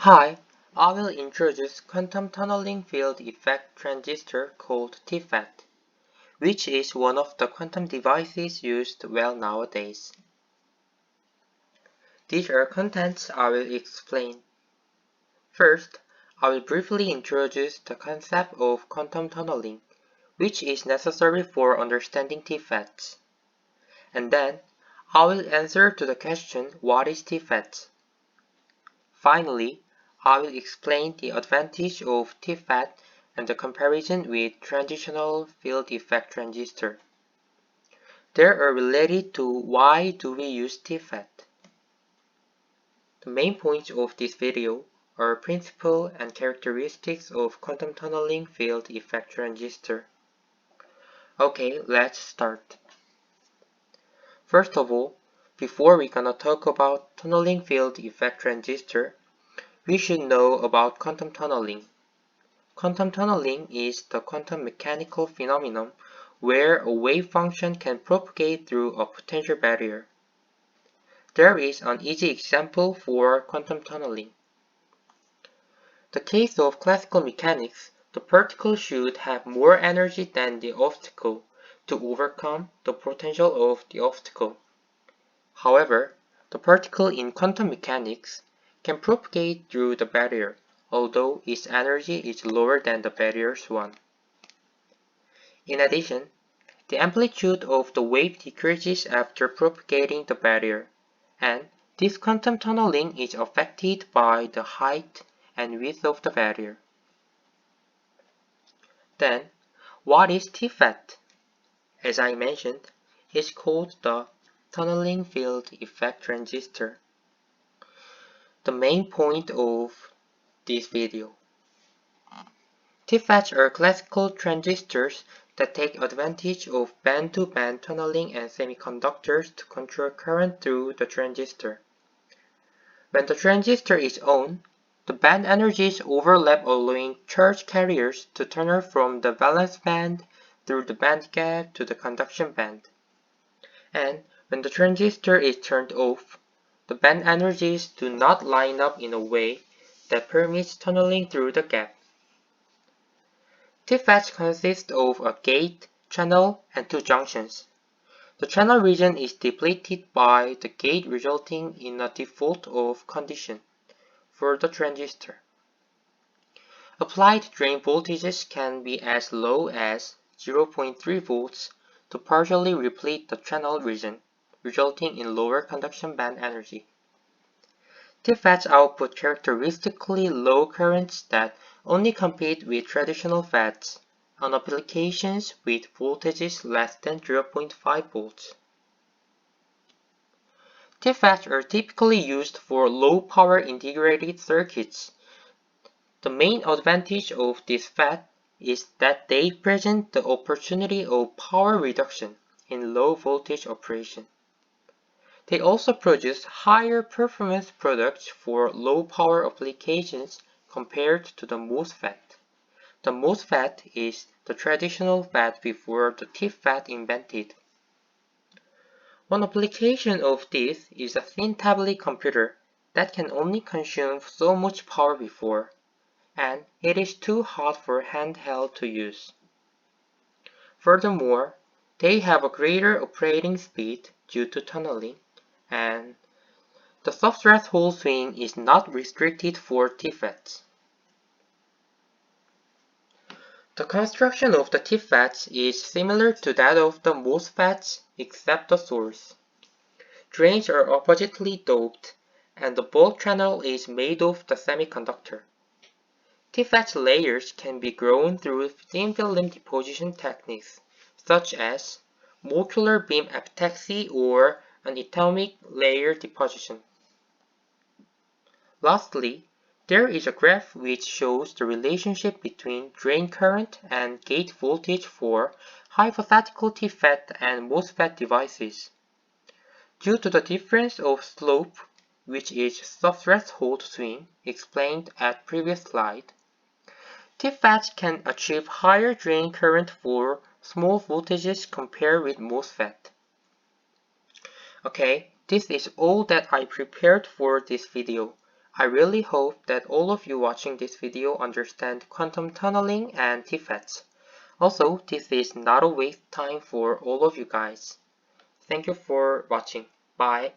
Hi, I will introduce quantum tunneling field effect transistor called TFET, which is one of the quantum devices used well nowadays. These are contents I will explain. First, I will briefly introduce the concept of quantum tunneling, which is necessary for understanding TFETs. And then, I will answer to the question what is TFET. Finally, I will explain the advantage of TFET and the comparison with transitional field effect transistor. They are related to why do we use TFET. The main points of this video are principle and characteristics of quantum tunneling field effect transistor. Okay, let's start. First of all, before we gonna talk about tunneling field effect transistor, we should know about quantum tunneling. Quantum tunneling is the quantum mechanical phenomenon where a wave function can propagate through a potential barrier. There is an easy example for quantum tunneling. The case of classical mechanics, the particle should have more energy than the obstacle to overcome the potential of the obstacle. However, the particle in quantum mechanics can propagate through the barrier, although its energy is lower than the barrier's one. In addition, the amplitude of the wave decreases after propagating the barrier, and this quantum tunneling is affected by the height and width of the barrier. Then, what is TFET? As I mentioned, it's called the tunneling field effect transistor. The main point of this video. TFETs are classical transistors that take advantage of band-to-band tunneling and semiconductors to control current through the transistor. When the transistor is on, the band energies overlap, allowing charge carriers to tunnel from the valence band through the band gap to the conduction band. And when the transistor is turned off, the band energies do not line up in a way that permits tunneling through the gap. TFETs consist of a gate, channel, and two junctions. The channel region is depleted by the gate, resulting in a default of condition for the transistor. Applied drain voltages can be as low as 0.3 volts to partially replete the channel region, resulting in lower conduction band energy. TFETs output characteristically low currents that only compete with traditional FETs on applications with voltages less than 0.5 volts. TFETs are typically used for low-power integrated circuits. The main advantage of this FET is that they present the opportunity of power reduction in low-voltage operation. They also produce higher performance products for low-power applications compared to the MOSFET. The MOSFET is the traditional FET before the TFET invented. One application of this is a thin tablet computer that can only consume so much power before, and it is too hot for handheld to use. Furthermore, they have a greater operating speed due to tunneling, and the sub-threshold swing is not restricted for TFETs. The construction of the TFETs is similar to that of the MOSFETs except the source. Drains are oppositely doped, and the bulk channel is made of the semiconductor. TFET layers can be grown through thin film deposition techniques, such as molecular beam epitaxy or an atomic layer deposition. Lastly, there is a graph which shows the relationship between drain current and gate voltage for hypothetical TFET and MOSFET devices. Due to the difference of slope, which is sub-threshold swing explained at previous slide, TFET can achieve higher drain current for small voltages compared with MOSFET. Okay, this is all that I prepared for this video. I really hope that all of you watching this video understand quantum tunneling and TFETs. Also, this is not a waste time for all of you guys. Thank you for watching. Bye.